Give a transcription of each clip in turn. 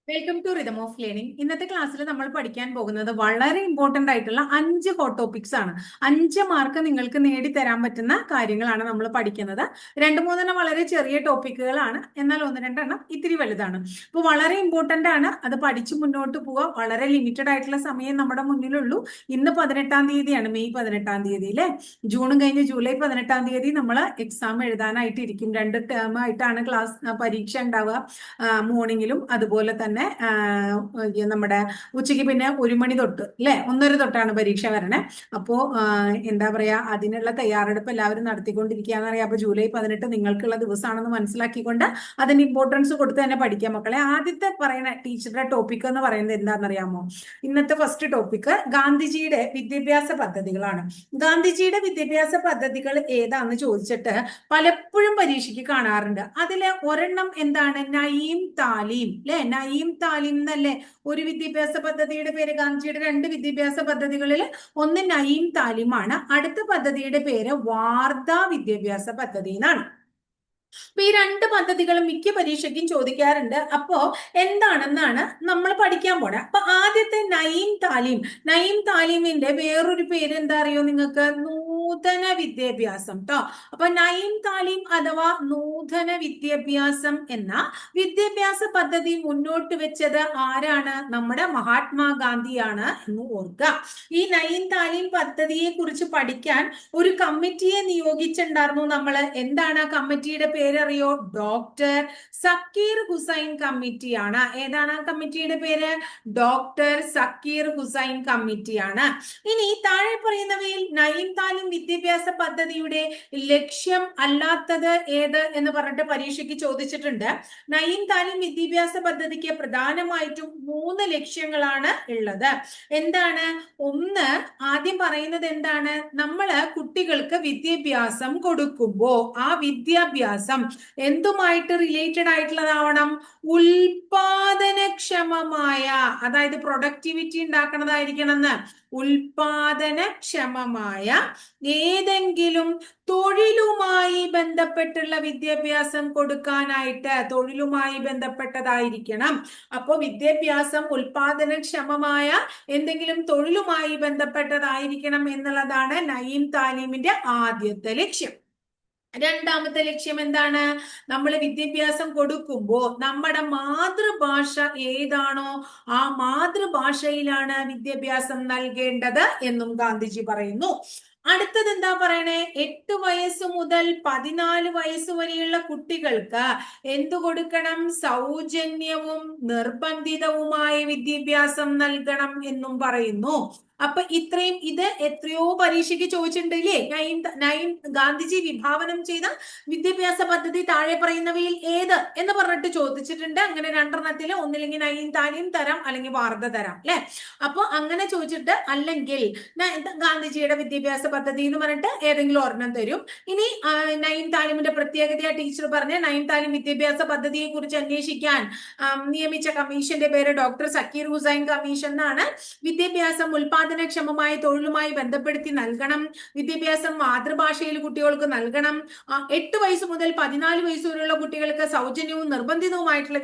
Welcome to rhythm of learning. ഇന്നത്തെ ക്ലാസ്സിൽ നമ്മൾ പഠിക്കാൻ പോകുന്നത് വളരെ ഇമ്പോർട്ടന്റ് ആയിട്ടുള്ള 5 ഹോട്ട് ടോപ്പിക്സ് ആണ്. 5 മാർക്ക് നിങ്ങൾക്ക് നേടിത്തരാൻ പറ്റുന്ന കാര്യങ്ങളാണ് നമ്മൾ പഠിക്കുന്നത്. 2-3 വളരെ ചെറിയ ടോപ്പിക്കുകളാണ്, എന്നാൽ 1-2 ഇത്തിരി വലുതാണ്. അപ്പോൾ വളരെ ഇമ്പോർട്ടന്റ് ആണ്, അത് പഠിച്ചു മുന്നോട്ട് പോവുക. വളരെ ലിമിറ്റഡ് ആയിട്ടുള്ള സമയം നമ്മുടെ മുന്നിലുള്ളൂ. ഇന്ന് 18-ാം തീയതിയാണ്, മെയ് 18-ാം തീയതി അല്ലേ. ജൂണും കഴിഞ്ഞ് ജൂലൈ 18-ാം തീയതി നമ്മൾ എക്സാം എഴുതാനായിട്ട് ഇരിക്കും. 2 ടേം ആയിട്ടാണ് പരീക്ഷ ഉണ്ടാവുക. മോർണിംഗിലും അതുപോലെ തന്നെ നമ്മുടെ ഉച്ചയ്ക്ക് പിന്നെ 1 മണി തൊട്ട് അല്ലെ 1:30 തൊട്ടാണ് പരീക്ഷ വരണേ. അപ്പോ എന്താ പറയാ, അതിനുള്ള തയ്യാറെടുപ്പ് എല്ലാവരും നടത്തിക്കൊണ്ടിരിക്കുകയെന്ന് അറിയാം. അപ്പൊ ജൂലൈ 18 നിങ്ങൾക്കുള്ള ദിവസമാണെന്ന് മനസ്സിലാക്കിക്കൊണ്ട് അതിന് ഇമ്പോർട്ടൻസ് കൊടുത്ത് തന്നെ പഠിക്കാം മക്കളെ. ആദ്യത്തെ പറയുന്ന ടീച്ചറുടെ ടോപ്പിക് എന്ന് പറയുന്നത് എന്താണെന്നറിയാമോ? ഇന്നത്തെ ഫസ്റ്റ് ടോപ്പിക് ഗാന്ധിജിയുടെ വിദ്യാഭ്യാസ പദ്ധതികളാണ്. ഗാന്ധിജിയുടെ വിദ്യാഭ്യാസ പദ്ധതികൾ ഏതാന്ന് ചോദിച്ചിട്ട് പലപ്പോഴും പരീക്ഷയ്ക്ക് കാണാറുണ്ട്. അതിലെ ഒരെണ്ണം എന്താണ്? നയീം താലീം അല്ലെ. നയീം താലീം എന്നല്ലേ ഒരു വിദ്യാഭ്യാസ പദ്ധതിയുടെ പേര്. ഗാന്ധിജിയുടെ 2 വിദ്യാഭ്യാസ പദ്ധതികളിൽ ഒന്ന് നയീം താലീമാണ്, അടുത്ത പദ്ധതിയുടെ പേര് വാർധ വിദ്യാഭ്യാസ പദ്ധതി എന്നാണ്. അപ്പൊ ഈ 2 പദ്ധതികളും മിക്ക പരീക്ഷയ്ക്കും ചോദിക്കാറുണ്ട്. അപ്പോ എന്താണെന്നാണ് നമ്മൾ പഠിക്കാൻ പോണേ. അപ്പൊ ആദ്യത്തെ നയീം താലീം, നയീം താലീമിന്റെ വേറൊരു പേര് എന്താ അറിയോ നിങ്ങൾക്ക്? നൂതന വിദ്യാഭ്യാസം ട്ടോ. അപ്പൊ നയീം താലീം അഥവാ നൂതന വിദ്യാഭ്യാസം എന്ന വിദ്യാഭ്യാസ പദ്ധതി മുന്നോട്ട് വെച്ചത് ആരാണ്? നമ്മുടെ മഹാത്മാഗാന്ധിയാണ് എന്ന് ഓർക്കുക. ഈ നയീം താലീം പദ്ധതിയെ കുറിച്ച് പഠിക്കാൻ ഒരു കമ്മിറ്റിയെ നിയോഗിച്ചിട്ടുണ്ടായിരുന്നു നമ്മള്. എന്താണ് ആ കമ്മിറ്റിയുടെ പേരറിയോ? ഡോക്ടർ സക്കീർ ഹുസൈൻ കമ്മിറ്റിയാണ്. ഏതാണ് ആ കമ്മിറ്റിയുടെ പേര്? ഡോക്ടർ സക്കീർ ഹുസൈൻ കമ്മിറ്റിയാണ്. ഇനി താഴെ പറയുന്നവയിൽ നയീം താലീം വിദ്യാഭ്യാസ പദ്ധതിയുടെ ലക്ഷ്യം അല്ലാത്തത് ഏത് എന്ന് പറഞ്ഞിട്ട് പരീക്ഷയ്ക്ക് ചോദിച്ചിട്ടുണ്ട്. നയീം താലീം വിദ്യാഭ്യാസ പദ്ധതിക്ക് പ്രധാനമായിട്ടും 3 ലക്ഷ്യങ്ങളാണ് ഉള്ളത്. എന്താണ്? ഒന്ന്, ആദ്യം പറയുന്നത് എന്താണ്? നമ്മള് കുട്ടികൾക്ക് വിദ്യാഭ്യാസം കൊടുക്കുമ്പോ ആ വിദ്യാഭ്യാസം എന്തുമായിട്ട് റിലേറ്റഡ് ആയിട്ടുള്ളതാവണം? ഉൽപാദനക്ഷമമായ, അതായത് പ്രൊഡക്ടിവിറ്റി ഉണ്ടാക്കുന്നതായിരിക്കണം എന്ന്. ഉൽപാദനക്ഷമമായ ഏതെങ്കിലും തൊഴിലുമായി ബന്ധപ്പെട്ടുള്ള വിദ്യാഭ്യാസം കൊടുക്കാനായിട്ട്, തൊഴിലുമായി ബന്ധപ്പെട്ടതായിരിക്കണം. അപ്പൊ വിദ്യാഭ്യാസം ഉൽപാദനക്ഷമമായ എന്തെങ്കിലും തൊഴിലുമായി ബന്ധപ്പെട്ടതായിരിക്കണം എന്നുള്ളതാണ് നയീം താലീമിന്റെ ആദ്യത്തെ ലക്ഷ്യം. രണ്ടാമത്തെ ലക്ഷ്യം എന്താണ്? നമ്മൾ വിദ്യാഭ്യാസം കൊടുക്കുമ്പോൾ നമ്മുടെ മാതൃഭാഷ ഏതാണോ ആ മാതൃഭാഷയിലാണ് വിദ്യാഭ്യാസം നൽകേണ്ടത് എന്നും ഗാന്ധിജി പറയുന്നു. അടുത്തത് എന്താ പറയണേ? 8 വയസ്സ് മുതൽ 14 വയസ്സ് വരെയുള്ള കുട്ടികൾക്ക് എന്തു കൊടുക്കണം? സൗജന്യവും നിർബന്ധിതവുമായ വിദ്യാഭ്യാസം നൽകണം എന്നും പറയുന്നു. അപ്പൊ ഇത്രയും, ഇത് എത്രയോ പരീക്ഷയ്ക്ക് ചോദിച്ചിട്ടുണ്ടല്ലേ. നയീം ഗാന്ധിജി വിഭാവനം ചെയ്ത വിദ്യാഭ്യാസ പദ്ധതി താഴെ പറയുന്നവയിൽ ഏത് എന്ന് പറഞ്ഞിട്ട് ചോദിച്ചിട്ടുണ്ട്. അങ്ങനെ 2 ഒന്നില്ലെങ്കിൽ നയീം താലീം തരാം, അല്ലെങ്കിൽ വാർധ തരാം അല്ലെ. അപ്പൊ അങ്ങനെ ചോദിച്ചിട്ട് അല്ലെങ്കിൽ ഗാന്ധിജിയുടെ വിദ്യാഭ്യാസ പദ്ധതി എന്ന് പറഞ്ഞിട്ട് ഏതെങ്കിലും ഒരെണ്ണം തരും. ഇനി നയീം താലീമിന്റെ പ്രത്യേകതയാ ടീച്ചർ പറഞ്ഞ നയീം താലീം വിദ്യാഭ്യാസ പദ്ധതിയെ കുറിച്ച് അന്വേഷിക്കാൻ നിയമിച്ച കമ്മീഷന്റെ പേര് ഡോക്ടർ സക്കീർ ഹുസൈൻ കമ്മീഷൻ എന്നാണ്. വിദ്യാഭ്യാസം ഉൽപാദനക്ഷമമായ തൊഴിലുമായി ബന്ധപ്പെടുത്തി നൽകണം. വിദ്യാഭ്യാസം മാതൃഭാഷയിൽ കുട്ടികൾക്ക് നൽകണം. 8 വയസ്സ് മുതൽ 14 വയസ്സ് വരെയുള്ള കുട്ടികൾക്ക് സൗജന്യവും നിർബന്ധിതവുമായിട്ടുള്ള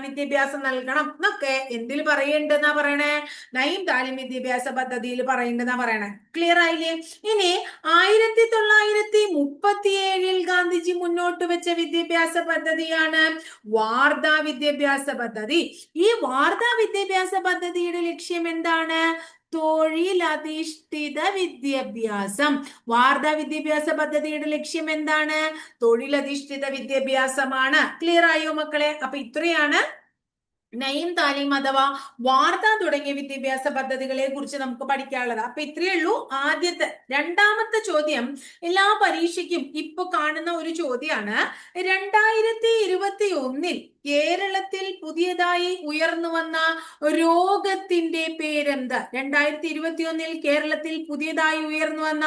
വിദ്യാഭ്യാസം നൽകണം എന്നൊക്കെ എന്തിൽ പറയേണ്ടെന്നാ പറയണേ? നയീം താലീം വിദ്യാഭ്യാസ പദ്ധതിയിൽ പറയേണ്ടെന്നാ പറയണേ. ക്ലിയർ ആയില്ലേ? ഇനി 1937 ഗാന്ധിജി മുന്നോട്ട് വെച്ച വിദ്യാഭ്യാസ പദ്ധതിയാണ് വാർധ വിദ്യാഭ്യാസ പദ്ധതി. ഈ വാർധ വിദ്യാഭ്യാസ പദ്ധതിയുടെ ലക്ഷ്യം എന്താണ്? തൊഴിലധിഷ്ഠിത വിദ്യാഭ്യാസം. വാർധ വിദ്യാഭ്യാസ പദ്ധതിയുടെ ലക്ഷ്യം എന്താണ്? തൊഴിലധിഷ്ഠിത വിദ്യാഭ്യാസമാണ്. ക്ലിയർ ആയോ മക്കളെ? അപ്പൊ ഇത്രയാണ് നയീം താലീം അഥവാ വാർധ തുടങ്ങിയ വിദ്യാഭ്യാസ പദ്ധതികളെ കുറിച്ച് നമുക്ക് പഠിക്കാനുള്ളത്. അപ്പൊ ഇത്രയേ ഉള്ളൂ ആദ്യത്തെ. രണ്ടാമത്തെ ചോദ്യം എല്ലാ പരീക്ഷയ്ക്കും ഇപ്പൊ കാണുന്ന ഒരു ചോദ്യമാണ്. 2021 കേരളത്തിൽ പുതിയതായി ഉയർന്നു വന്ന രോഗത്തിന്റെ പേരെന്ത്? 2021 കേരളത്തിൽ പുതിയതായി ഉയർന്നു വന്ന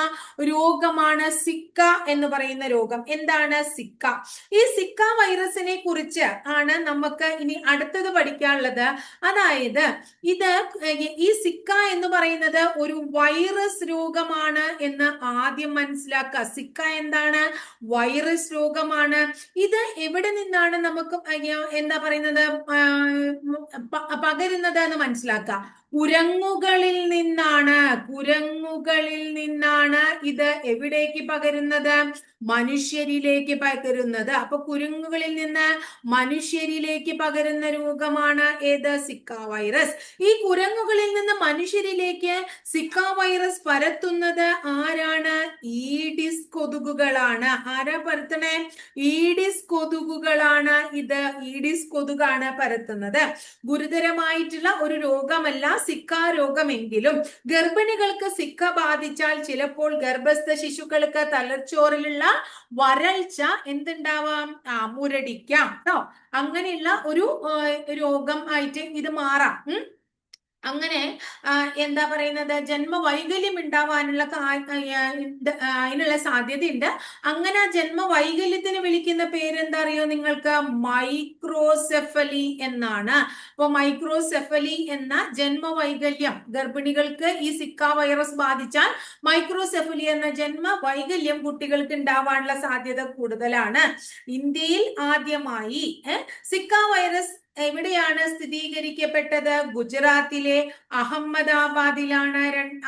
രോഗമാണ് സിക്ക എന്ന് പറയുന്ന രോഗം. എന്താണ് സിക്ക? ഈ സിക്ക വൈറസിനെ കുറിച്ച് ആണ് നമുക്ക് ഇനി അടുത്തത് പഠിക്കാനുള്ളത്. അതായത് ഈ സിക്ക എന്ന് പറയുന്നത് ഒരു വൈറസ് രോഗമാണ് എന്ന് ആദ്യം മനസ്സിലാക്കുക. സിക്ക എന്താണ്? വൈറസ് രോഗമാണ്. ഇത് എവിടെ നിന്നാണ് നമുക്ക് എന്താ പറയുന്നത് പകരുന്നത് എന്ന് മനസ്സിലാക്കുക. കുരങ്ങുകളിൽ നിന്നാണ് ഇത് എവിടേക്ക് പകരുന്നത്? മനുഷ്യരിലേക്ക് പകരുന്നത്. അപ്പൊ കുരങ്ങുകളിൽ നിന്ന് മനുഷ്യരിലേക്ക് പകരുന്ന രോഗമാണ് ഏത്? Zika virus. ഈ കുരങ്ങുകളിൽ നിന്ന് മനുഷ്യരിലേക്ക് സിക്ക വൈറസ് പരത്തുന്നത് ആരാണ്? ഈഡിസ് കൊതുകുകളാണ്. ആരാ പരത്തണേ? ഈഡിസ് കൊതുകുകളാണ്. ഇത് ഈഡിസ് കൊതുകാണ് പരത്തുന്നത്. ഗുരുതരമായിട്ടുള്ള ഒരു രോഗമല്ല സിക്ക രോഗമെങ്കിലും ഗർഭിണികൾക്ക് സിക്ക ബാധിച്ചാൽ ചിലപ്പോൾ ഗർഭസ്ഥ ശിശുക്കൾക്ക് തലച്ചോറിലുള്ള വരൾച്ച എന്തുണ്ടാവാം? മുരടിക്കാം കേട്ടോ. അങ്ങനെയുള്ള ഒരു രോഗം ആയിട്ട് ഇത് മാറാം. അങ്ങനെ എന്താ പറയുന്നത്, ജന്മവൈകല്യം ഉണ്ടാവാനുള്ള അതിനുള്ള സാധ്യതയുണ്ട്. അങ്ങനെ ആ ജന്മവൈകല്യത്തിന് വിളിക്കുന്ന പേരെന്താ അറിയോ നിങ്ങൾക്ക്? മൈക്രോസെഫലി എന്നാണ്. അപ്പൊ മൈക്രോസെഫലി എന്ന ജന്മവൈകല്യം, ഗർഭിണികൾക്ക് ഈ സിക്ക വൈറസ് ബാധിച്ചാൽ മൈക്രോസെഫലി എന്ന ജന്മവൈകല്യം കുട്ടികൾക്ക് ഉണ്ടാവാനുള്ള സാധ്യത കൂടുതലാണ്. ഇന്ത്യയിൽ ആദ്യമായി സിക്ക വൈറസ് എവിടെയാണ് സ്ഥിരീകരിക്കപ്പെട്ടത്? ഗുജറാത്തിലെ അഹമ്മദാബാദിലാണ്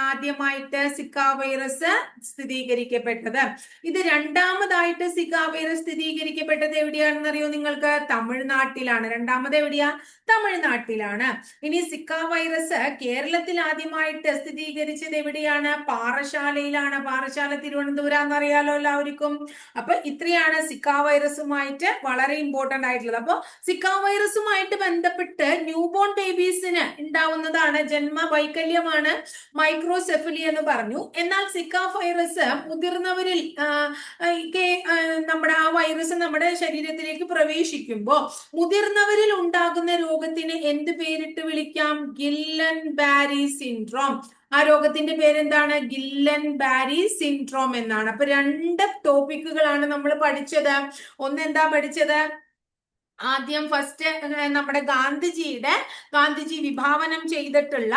ആദ്യമായിട്ട് സിക്ക വൈറസ് സ്ഥിരീകരിക്കപ്പെട്ടത്. ഇത് രണ്ടാമതായിട്ട് സിക്ക വൈറസ് സ്ഥിരീകരിക്കപ്പെട്ടത് എവിടെയാണെന്ന് അറിയോ നിങ്ങൾക്ക്? തമിഴ്നാട്ടിലാണ്. രണ്ടാമത് എവിടെയാ? തമിഴ്നാട്ടിലാണ്. ഇനി സിക്ക വൈറസ് കേരളത്തിൽ ആദ്യമായിട്ട് സ്ഥിരീകരിച്ചത് എവിടെയാണ്? പാറശാലയിലാണ്. പാറശാല തിരുവനന്തപുരം എന്നറിയാലോ എല്ലാവർക്കും. അപ്പൊ ഇത്രയാണ് സിക്ക വൈറസുമായിട്ട് വളരെ ഇമ്പോർട്ടന്റ് ആയിട്ടുള്ളത്. അപ്പൊ സിക്ക വൈറസുമായി ബന്ധപ്പെട്ട് ന്യൂബോൺ ബേബീസിന് ഉണ്ടാവുന്നതാണ് ജന്മവൈകല്യമാണ് മൈക്രോസെഫലി എന്ന് പറഞ്ഞു. എന്നാൽ സിക്ക വൈറസ് മുതിർന്നവരിൽ നമ്മുടെ ആ വൈറസ് നമ്മുടെ ശരീരത്തിലേക്ക് പ്രവേശിക്കുമ്പോൾ മുതിർന്നവരിൽ ഉണ്ടാകുന്ന രോഗത്തിന് എന്ത് പേരിട്ട് വിളിക്കാം? ഗില്ലൻ ബാരി സിൻഡ്രോം. ആ രോഗത്തിന്റെ പേരെന്താണ്? ഗില്ലൻ ബാരി സിൻഡ്രോം എന്നാണ്. അപ്പൊ രണ്ട് ടോപ്പിക്കുകളാണ് നമ്മൾ പഠിച്ചത്. ഒന്നെന്താ പഠിച്ചത്? ആദ്യം ഫസ്റ്റ് നമ്മുടെ ഗാന്ധിജി വിഭാവനം ചെയ്തിട്ടുള്ള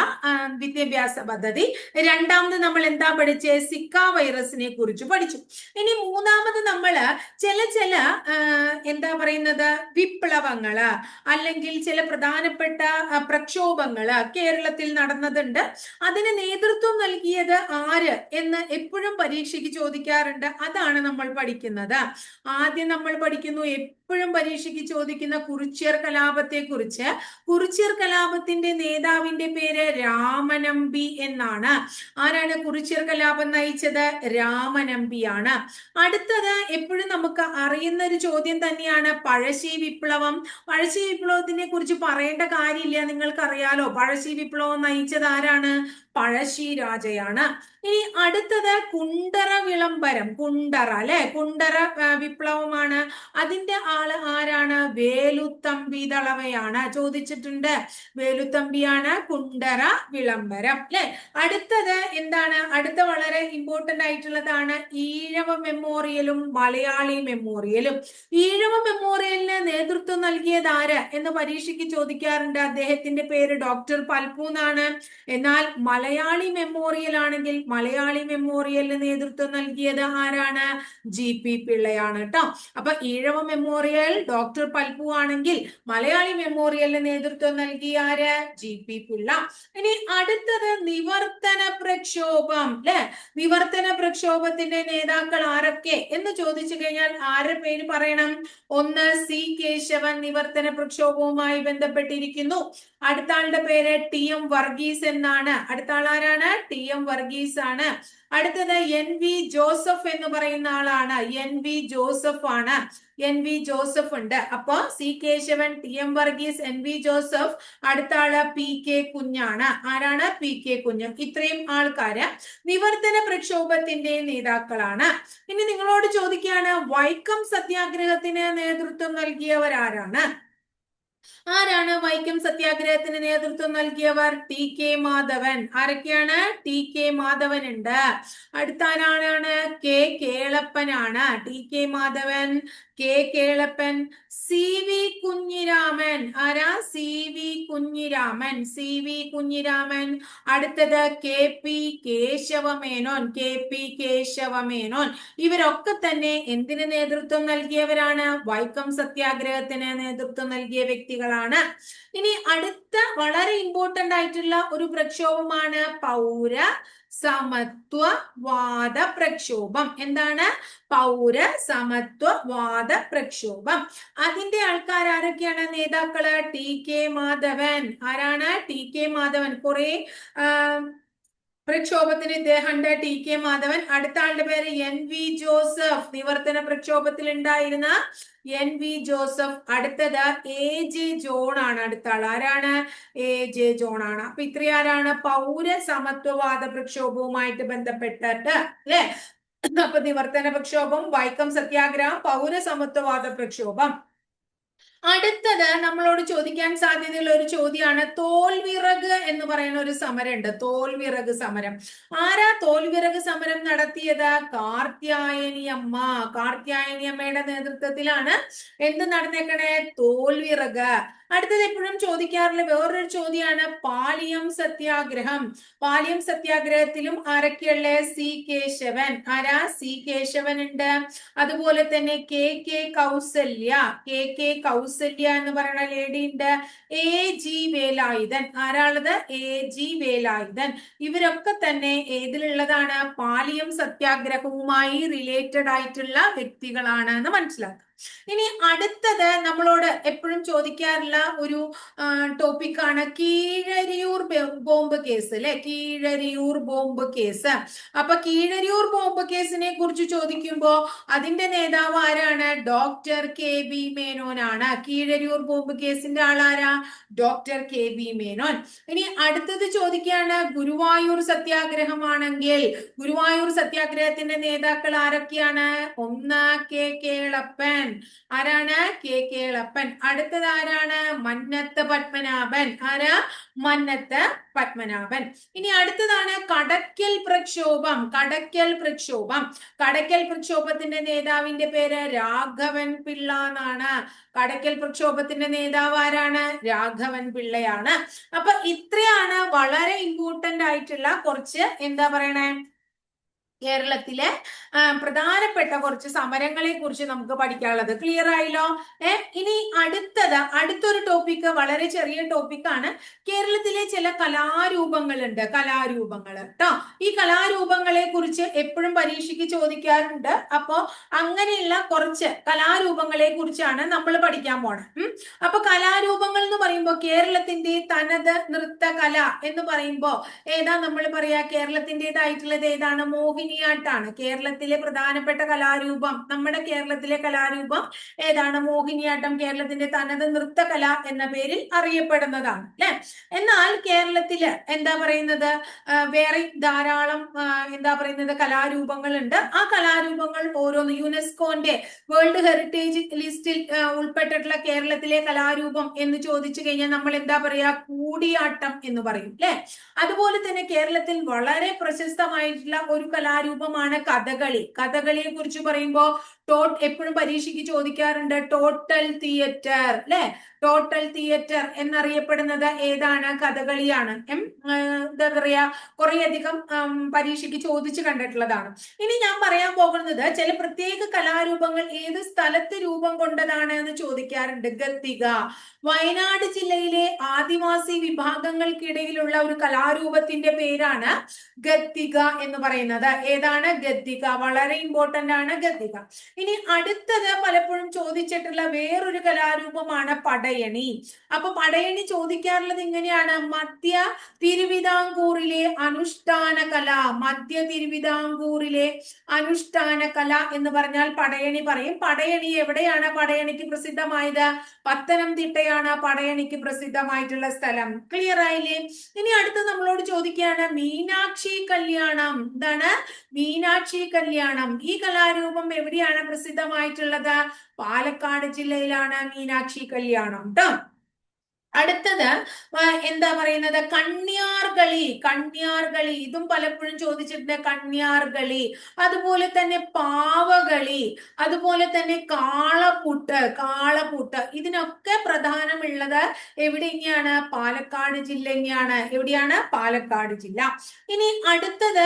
വിദ്യാഭ്യാസ പദ്ധതി. രണ്ടാമത് നമ്മൾ എന്താ പഠിച്ചത്? സിക്ക വൈറസിനെ കുറിച്ച് പഠിച്ചു. ഇനി മൂന്നാമത് നമ്മൾ ചില എന്താ പറയുന്നത് വിപ്ലവങ്ങള് അല്ലെങ്കിൽ ചില പ്രധാനപ്പെട്ട പ്രക്ഷോഭങ്ങള് കേരളത്തിൽ നടന്നതുണ്ട്. അതിന് നേതൃത്വം നൽകിയത് ആര് എന്ന് എപ്പോഴും പരീക്ഷയ്ക്ക് ചോദിക്കാറുണ്ട്. അതാണ് നമ്മൾ പഠിക്കുന്നത്. ആദ്യം നമ്മൾ പഠിക്കുന്നു, എപ്പോഴും പരീക്ഷയ്ക്ക് ചോദിക്കുന്ന കുറിച്യർ കലാപത്തെ കുറിച്ച്. കുറിച്യർ കലാപത്തിന്റെ നേതാവിന്റെ പേര് രാമനമ്പി എന്നാണ്. ആരാണ് കുറിച്യർ കലാപം നയിച്ചത്? രാമനമ്പിയാണ്. അടുത്തത് എപ്പോഴും നമുക്ക് അറിയുന്ന ഒരു ചോദ്യം തന്നെയാണ് പഴശ്ശി വിപ്ലവം. പഴശ്ശി വിപ്ലവത്തിനെ കുറിച്ച് പറയേണ്ട കാര്യമില്ല, നിങ്ങൾക്ക് അറിയാലോ. പഴശ്ശി വിപ്ലവം നയിച്ചത് ആരാണ്? പഴശ്ശി രാജയാണ്. ഇനി അടുത്തത് കുണ്ടറ വിളംബരം. കുണ്ടറ വിപ്ലവമാണ്. അതിന്റെ ആള് ആരാണ്? വേലുത്തമ്പി ദളവയാണ്. ചോദിച്ചിട്ടുണ്ട്. വേലുത്തമ്പിയാണ് കുണ്ടറ വിളംബരം അല്ലെ. അടുത്തത് എന്താണ്? അടുത്ത വളരെ ഇമ്പോർട്ടന്റ് ആയിട്ടുള്ളതാണ് ഈഴവ മെമ്മോറിയലും മലയാളി മെമ്മോറിയലും. ഈഴവ മെമ്മോറിയലിന് നേതൃത്വം നൽകിയത് ആര് എന്ന് പരീക്ഷയ്ക്ക് ചോദിക്കാറുണ്ട്. അദ്ദേഹത്തിന്റെ പേര് ഡോക്ടർ പൽപു എന്നാണ്. എന്നാൽ മലയാളി മെമ്മോറിയൽ ആണെങ്കിൽ മലയാളി മെമ്മോറിയലിന് നേതൃത്വം നൽകിയത് ആരാണ്? GP പിള്ളയാണ് കേട്ടോ. അപ്പൊ ഈഴവ മെമ്മോറിയൽ ഡോക്ടർ പൽപു ആണെങ്കിൽ മലയാളി മെമ്മോറിയലിന് നേതൃത്വം നൽകിയ ആര്? GP പിള്ള. ഇനി അടുത്തത് നിവർത്തന പ്രക്ഷോഭം അല്ലെ. നിവർത്തന പ്രക്ഷോഭത്തിന്റെ നേതാക്കൾ ആരൊക്കെ എന്ന് ചോദിച്ചു കഴിഞ്ഞാൽ ആരുടെ പേര് പറയണം? ഒന്ന്, C കേശവൻ നിവർത്തന പ്രക്ഷോഭവുമായി ബന്ധപ്പെട്ടിരിക്കുന്നു. അടുത്ത ആളുടെ പേര് TM വർഗീസ് എന്നാണ്. അടുത്ത ആൾ ആരാണ്? TM വർഗീസ് ആണ്. അടുത്തത് NV ജോസഫ് എന്ന് പറയുന്ന ആളാണ്. NV ജോസഫ് ആണ്. NV ജോസഫ് ഉണ്ട്. അപ്പൊ C Keshavan, TM Varghese, NV Joseph. അടുത്ത ആള് PK കുഞ്ഞാണ്. ആരാണ്? PK കുഞ്ഞ്. ഇത്രയും ആൾക്കാര് നിവർത്തന പ്രക്ഷോഭത്തിന്റെ നേതാക്കളാണ്. ഇനി നിങ്ങളോട് ചോദിക്കുകയാണ്, വൈക്കം സത്യാഗ്രഹത്തിന് നേതൃത്വം നൽകിയവർ ആരാണ്? ആരാണ് വൈക്കം സത്യാഗ്രഹത്തിന് നേതൃത്വം നൽകിയവർ? TK മാധവൻ. ആരൊക്കെയാണ്? TK മാധവൻ ഉണ്ട്. അടുത്ത ആരാണ്? K കേളപ്പനാണ്. TK Madhavan, K Kelappan, CV Kunhiraman. ആരാ? CV Kunhiraman, CV Kunhiraman. അടുത്തത് KP കേശവമേനോൻ, KP കേശവമേനോൻ. ഇവരൊക്കെ തന്നെ എന്തിന് നേതൃത്വം നൽകിയവരാണ്? വൈക്കം സത്യാഗ്രഹത്തിന് നേതൃത്വം നൽകിയ വ്യക്തികളാണ്. ഇനി അടുത്ത വളരെ ഇമ്പോർട്ടന്റ് ആയിട്ടുള്ള ഒരു പ്രക്ഷോഭമാണ് പൗര സമത്വവാദ പ്രക്ഷോഭം. എന്താണ്? പൗര സമത്വവാദ പ്രക്ഷോഭം. അതിന്റെ ആൾക്കാർ ആരൊക്കെയാണ്? നേതാക്കള് TK മാധവൻ. ആരാണ്? TK മാധവൻ. കുറെ പ്രക്ഷോഭത്തിന് ഇദ്ദേഹമുണ്ട്, TK മാധവൻ. അടുത്ത ആളുടെ പേര് NV ജോസഫ്. നിവർത്തന പ്രക്ഷോഭത്തിൽ ഉണ്ടായിരുന്ന NV ജോസഫ്. അടുത്തത് AJ ജോൺ ആണ്. അടുത്ത ആൾ ആരാണ്? AJ ജോൺ ആണ്. അപ്പൊ ഇത്രയും ആരാണ്? പൗര സമത്വവാദ പ്രക്ഷോഭവുമായിട്ട് ബന്ധപ്പെട്ടിട്ട് അല്ലെ. അപ്പൊ നിവർത്തന പ്രക്ഷോഭം, വൈക്കം സത്യാഗ്രഹം, പൗര സമത്വവാദ പ്രക്ഷോഭം. അടുത്തത് നമ്മളോട് ചോദിക്കാൻ സാധ്യതയുള്ള ഒരു ചോദ്യമാണ് തോൽവിറക് എന്ന് പറയുന്ന ഒരു സമരം ഉണ്ട്. തോൽവിറക് സമരം. ആരാ തോൽവിറക് സമരം നടത്തിയത്? കാർത്യായനി അമ്മ. കാർത്യായനി അമ്മയുടെ നേതൃത്വത്തിലാണ് എന്ത് നടന്നേക്കണേ? തോൽവിറക്. അടുത്തത് എപ്പോഴും ചോദിക്കാറുള്ള വേറൊരു ചോദ്യമാണ് പാലിയം സത്യാഗ്രഹം. പാലിയം സത്യാഗ്രഹത്തിലും ആരൊക്കെയുള്ള? C കേശവൻ. ആരാ? C കേശവൻ ഉണ്ട്. അതുപോലെ തന്നെ KK കൗസല്യ. KK കൗസല്യ എന്ന് പറയുന്ന ലേഡി ഉണ്ട്. AG വേലായുധൻ. ആരാളത്? AG വേലായുധൻ. ഇവരൊക്കെ തന്നെ ഏതിലുള്ളതാണ്? പാലിയം സത്യാഗ്രഹവുമായി റിലേറ്റഡ് ആയിട്ടുള്ള വ്യക്തികളാണ് എന്ന് മനസ്സിലാക്കുക. ഇനി അടുത്തത് നമ്മളോട് എപ്പോഴും ചോദിക്കാറുള്ള ഒരു ടോപ്പിക്കാണ് കീഴരിയൂർ ബോംബ് കേസ് അല്ലെ. Keezhariyur bomb case. അപ്പൊ കീഴരിയൂർ ബോംബ് കേസിനെ കുറിച്ച് ചോദിക്കുമ്പോ അതിന്റെ നേതാവ് ആരാണ്? ഡോക്ടർ KB മേനോൻ ആണ്. കീഴരിയൂർ ബോംബ് കേസിന്റെ ആളാരാ? Doctor KB Menon. ഇനി അടുത്തത് ചോദിക്കുകയാണ് ഗുരുവായൂർ സത്യാഗ്രഹമാണെങ്കിൽ ഗുരുവായൂർ സത്യാഗ്രഹത്തിന്റെ നേതാക്കൾ ആരൊക്കെയാണ്? ഒന്ന് കേളപ്പൻ. ആരാണ്? കേളപ്പൻ. അടുത്തത് ആരാണ്? മന്നത്ത് പത്മനാഭൻ. ആരാ? മന്നത്ത് പത്മനാഭൻ. ഇനി അടുത്തതാണ് കടക്കൽ പ്രക്ഷോഭം. കടക്കൽ പ്രക്ഷോഭം. കടക്കൽ പ്രക്ഷോഭത്തിന്റെ നേതാവിന്റെ പേര് രാഘവൻ പിള്ള എന്നാണ്. കടക്കൽ പ്രക്ഷോഭത്തിന്റെ നേതാവ് ആരാണ്? രാഘവൻ പിള്ളയാണ്. അപ്പൊ ഇത്രയാണ് വളരെ ഇമ്പോർട്ടന്റ് ആയിട്ടുള്ള കുറച്ച് എന്താ പറയണേ കേരളത്തിലെ പ്രധാനപ്പെട്ട കുറച്ച് സമരങ്ങളെ കുറിച്ച് നമുക്ക് പഠിക്കാനുള്ളത്. ക്ലിയർ ആയല്ലോ? ഇനി അടുത്തൊരു ടോപ്പിക്ക് വളരെ ചെറിയ ടോപ്പിക്കാണ്. കേരളത്തിലെ ചില കലാരൂപങ്ങളുണ്ട്. കലാരൂപങ്ങൾ കേട്ടോ. ഈ കലാരൂപങ്ങളെ കുറിച്ച് എപ്പോഴും പരീക്ഷയ്ക്ക് ചോദിക്കാറുണ്ട്. അപ്പോ അങ്ങനെയുള്ള കുറച്ച് കലാരൂപങ്ങളെ കുറിച്ചാണ് നമ്മൾ പഠിക്കാൻ പോണത്. അപ്പൊ കലാരൂപങ്ങൾ എന്ന് പറയുമ്പോൾ കേരളത്തിന്റെ തനത് നൃത്തകല എന്ന് പറയുമ്പോൾ ഏതാ നമ്മൾ പറയാ? കേരളത്തിൻ്റെതായിട്ടുള്ളത് ഏതാണ്? മോഹിനിയാട്ടാണ്. കേരളത്തിലെ പ്രധാനപ്പെട്ട കലാരൂപം. നമ്മുടെ കേരളത്തിലെ കലാരൂപം ഏതാണ്? മോഹിനിയാട്ടം. കേരളത്തിന്റെ തനത് നൃത്തകല എന്ന പേരിൽ അറിയപ്പെടുന്നതാണ് അല്ലെ. എന്നാൽ കേരളത്തില് എന്താ പറയുന്നത്? വേറെ ധാരാളം എന്താ പറയുന്നത് കലാരൂപങ്ങളുണ്ട്. ആ കലാരൂപങ്ങൾ ഓരോന്ന് യുനെസ്കോന്റെ വേൾഡ് ഹെറിറ്റേജ് ലിസ്റ്റിൽ ഉൾപ്പെട്ടിട്ടുള്ള കേരളത്തിലെ കലാരൂപം എന്ന് ചോദിച്ചു കഴിഞ്ഞാൽ നമ്മൾ എന്താ പറയാ? കൂടിയാട്ടം എന്ന് പറയും അല്ലെ. അതുപോലെ തന്നെ കേരളത്തിൽ വളരെ പ്രശസ്തമായിട്ടുള്ള ഒരു കലാരൂപമാണ് കഥകളി. കഥകളിയെ കുറിച്ച് പറയുമ്പോൾ എപ്പോഴും പരീക്ഷയ്ക്ക് ചോദിക്കാറുണ്ട് ടോട്ടൽ തിയേറ്റർ അല്ലെ. ടോട്ടൽ തിയേറ്റർ എന്നറിയപ്പെടുന്നത് ഏതാണ്? കഥകളിയാണ്. എന്താ പറയാ കുറേയധികം പരീക്ഷയ്ക്ക് ചോദിച്ചു കണ്ടിട്ടുള്ളതാണ്. ഇനി ഞാൻ പറയാൻ പോകുന്നത് ചില പ്രത്യേക കലാരൂപങ്ങൾ ഏത് സ്ഥലത്ത് രൂപം കൊണ്ടതാണ് എന്ന് ചോദിക്കാറുണ്ട്. ഗദ്ദിക. വയനാട് ജില്ലയിലെ ആദിവാസി വിഭാഗങ്ങൾക്കിടയിലുള്ള ഒരു കലാരൂപത്തിന്റെ പേരാണ് ഗദ്ദിക എന്ന് പറയുന്നത്. ഏതാണ്? ഗദ്ദിക. വളരെ ഇമ്പോർട്ടന്റ് ആണ് ഗദ്ദിക. ഇനി അടുത്തത് പലപ്പോഴും ചോദിച്ചിട്ടുള്ള വേറൊരു കലാരൂപമാണ് പടയണി. അപ്പൊ പടയണി ചോദിക്കാറുള്ളത് ഇങ്ങനെയാണ്: മധ്യ തിരുവിതാംകൂറിലെ അനുഷ്ഠാന കല. മധ്യ തിരുവിതാംകൂറിലെ അനുഷ്ഠാന കല എന്ന് പറഞ്ഞാൽ പടയണി പറയും. പടയണി എവിടെയാണ് പടയണിക്ക് പ്രസിദ്ധമായത്? പത്തനംതിട്ടയാണ് പടയണിക്ക് പ്രസിദ്ധമായിട്ടുള്ള സ്ഥലം. ക്ലിയർ ആയില്ലേ? ഇനി അടുത്ത് നമ്മളോട് ചോദിക്കുകയാണ് മീനാക്ഷി കല്യാണം. എന്താണ്? മീനാക്ഷി കല്യാണം. ഈ കലാരൂപം എവിടെയാണ് പ്രസിദ്ധമായിട്ടുള്ളത്? പാലക്കാട് ജില്ലയിലാണ് മീനാക്ഷി കല്യാണം ട്ടോ. അടുത്തത് എന്താ പറയുന്നത്, കണ്യാർകളി. കണ്യാർകളി ഇതും പലപ്പോഴും ചോദിച്ചിട്ടുണ്ട്. കണ്യാർകളി, അതുപോലെ തന്നെ പാവകളി, അതുപോലെ തന്നെ കാളപൂട്ട്. കാളപൂട്ട് ഇതിനൊക്കെ പ്രധാനമുള്ളത് എവിടെയാണ്? പാലക്കാട് ജില്ല തന്നെയാണ്. എവിടെയാണ്? പാലക്കാട് ജില്ല. ഇനി അടുത്തത്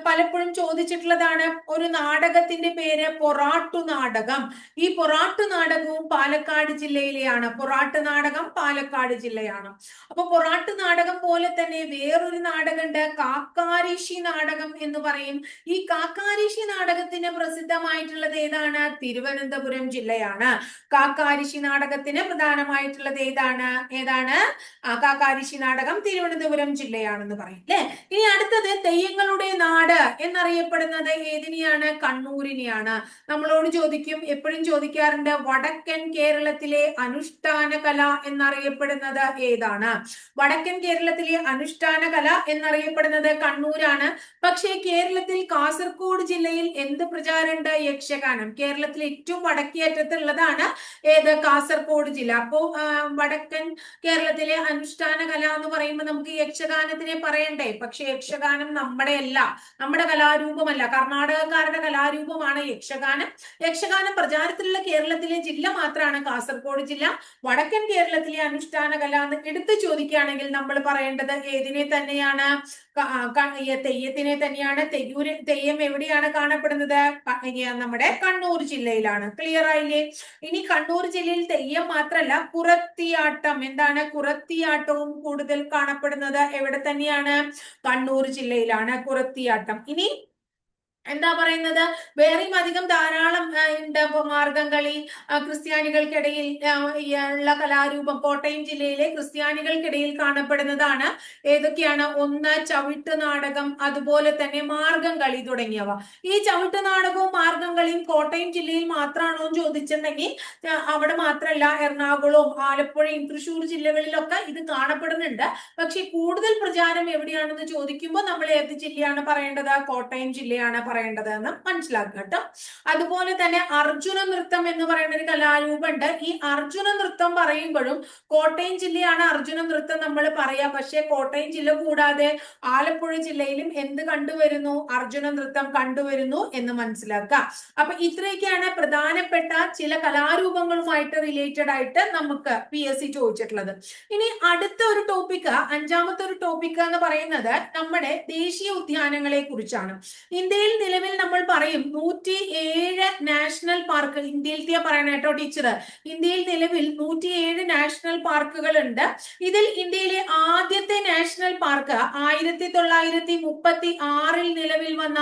പലപ്പോഴും ചോദിച്ചിട്ടുള്ളതാണ് ഒരു നാടകത്തിന്റെ പേര് പൊറാട്ടു നാടകം. ഈ പൊറാട്ടു നാടകവും പാലക്കാട് ജില്ലയിലെയാണ്. പൊറാട്ടു നാടകം പാലക്കാട് ജില്ലയാണ്. അപ്പൊ പൊറാട്ടു നാടകം പോലെ തന്നെ വേറൊരു നാടകമുണ്ട്, കാക്കാരിശി നാടകം എന്ന് പറയും. ഈ കാക്കാരിശി നാടകത്തിന് പ്രസിദ്ധമായിട്ടുള്ളത് ഏതാണ്? തിരുവനന്തപുരം ജില്ലയാണ്. കാക്കാരിശി നാടകത്തിന് പ്രധാനമായിട്ടുള്ളത് ഏതാണ്? കാക്കാരിശി നാടകം തിരുവനന്തപുരം ജില്ലയാണെന്ന് പറയും അല്ലെ. ഇനി അടുത്തത് തെയ്യങ്ങളുടെ നാട് എന്നറിയപ്പെടുന്നത് ഏതിനെയാണ്? കണ്ണൂരിനെയാണ്. നമ്മളോട് ചോദിക്കും, എപ്പോഴും ചോദിക്കാറുണ്ട്, വടക്കൻ കേരളത്തിലെ അനുഷ്ഠാന കല എന്നറിയപ്പെടുന്നത് ഏതാണ്? വടക്കൻ കേരളത്തിലെ അനുഷ്ഠാന കല എന്നറിയപ്പെടുന്നത് കണ്ണൂരാണ്. പക്ഷേ കേരളത്തിൽ കാസർഗോഡ് ജില്ലയിൽ എന്ത് പ്രചാരമുണ്ട്? യക്ഷഗാനം. കേരളത്തിൽ ഏറ്റവും വടക്കേ അറ്റത്തുള്ളതാണ് ഏത്? കാസർഗോഡ് ജില്ല. അപ്പോ വടക്കൻ കേരളത്തിലെ അനുഷ്ഠാന കല എന്ന് പറയുമ്പോൾ നമുക്ക് യക്ഷഗാനത്തിനെ പറയണ്ടേ? പക്ഷെ യക്ഷഗാനം നമ്മുടെ കലാരൂപമല്ല. കർണാടകക്കാരുടെ കലാരൂപമാണ് യക്ഷഗാനം. യക്ഷഗാനം പ്രചാരത്തിലുള്ള കേരളത്തിലെ ജില്ല മാത്രമാണ് കാസർഗോഡ് ജില്ല. വടക്കൻ കേരളത്തിലെ അനുഷ്ഠാന കല എന്ന് എടുത്തു ചോദിക്കുകയാണെങ്കിൽ നമ്മൾ പറയേണ്ടത് ഏതിനെ തന്നെയാണ്? തെയ്യത്തിനെ തന്നെയാണ്. തെയ്യം എവിടെയാണ് കാണപ്പെടുന്നത്? നമ്മുടെ കണ്ണൂർ ജില്ലയിലാണ്. ക്ലിയർ ആയില്ലേ? ഇനി കണ്ണൂർ ജില്ലയിൽ തെയ്യം മാത്രമല്ല, കുറത്തിയാട്ടം. എന്താണ്? കുറത്തിയാട്ടവും കൂടുതൽ കാണപ്പെടുന്നത് എവിടെ തന്നെയാണ്? കണ്ണൂർ ജില്ലയിലാണ് കുറത്തിയാട്ടം. ഇനി എന്താ പറയുന്നത്, വേറെയും അധികം ധാരാളം ഉണ്ട്. മാർഗംകളി ക്രിസ്ത്യാനികൾക്കിടയിൽ ഉള്ള കലാരൂപം. കോട്ടയം ജില്ലയിലെ ക്രിസ്ത്യാനികൾക്കിടയിൽ കാണപ്പെടുന്നതാണ്. ഏതൊക്കെയാണ്? ഒന്ന് ചവിട്ട് നാടകം, അതുപോലെ തന്നെ മാർഗംകളി തുടങ്ങിയവ. ഈ ചവിട്ട് നാടകവും മാർഗംകളിയും കോട്ടയം ജില്ലയിൽ മാത്രമാണോ എന്ന് ചോദിച്ചിട്ടുണ്ടെങ്കിൽ അവിടെ മാത്രമല്ല, എറണാകുളവും ആലപ്പുഴയും തൃശ്ശൂർ ജില്ലകളിലൊക്കെ ഇത് കാണപ്പെടുന്നുണ്ട്. പക്ഷെ കൂടുതൽ പ്രചാരം എവിടെയാണെന്ന് ചോദിക്കുമ്പോൾ നമ്മൾ ഏത് ജില്ലയാണ് പറയേണ്ടത്? കോട്ടയം ജില്ലയാണ് പറയേണ്ടത് എന്ന് മനസ്സിലാക്കുക കേട്ടോ. അതുപോലെ തന്നെ അർജുന നൃത്തം എന്ന് പറയുന്ന ഒരു കലാരൂപമുണ്ട്. ഈ അർജുന നൃത്തം പറയുമ്പോഴും കോട്ടയം ജില്ലയാണ് അർജുന നൃത്തം നമ്മൾ പറയാ. പക്ഷെ കോട്ടയം ജില്ല കൂടാതെ ആലപ്പുഴ ജില്ലയിലും എന്ത് കണ്ടുവരുന്നു? അർജുന നൃത്തം കണ്ടുവരുന്നു എന്ന് മനസ്സിലാക്കുക. അപ്പൊ ഇത്രയൊക്കെയാണ് പ്രധാനപ്പെട്ട ചില കലാരൂപങ്ങളുമായിട്ട് റിലേറ്റഡ് ആയിട്ട് നമുക്ക് PSC ചോദിച്ചിട്ടുള്ളത്. ഇനി അടുത്ത ഒരു ടോപ്പിക്, അഞ്ചാമത്തെ ഒരു ടോപ്പിക് എന്ന് പറയുന്നത് നമ്മുടെ ദേശീയ ഉദ്യാനങ്ങളെ കുറിച്ചാണ്. ഇന്ത്യയിൽ നിലവിൽ നമ്മൾ പറയും 107 നാഷണൽ പാർക്ക്. ഇന്ത്യയിലത്തെ പറയണ കേട്ടോ ടീച്ചർ. ഇന്ത്യയിൽ നിലവിൽ 107 നാഷണൽ പാർക്കുകൾ ഉണ്ട്. ഇതിൽ ഇന്ത്യയിലെ ആദ്യത്തെ നാഷണൽ പാർക്ക് 1936 നിലവിൽ വന്ന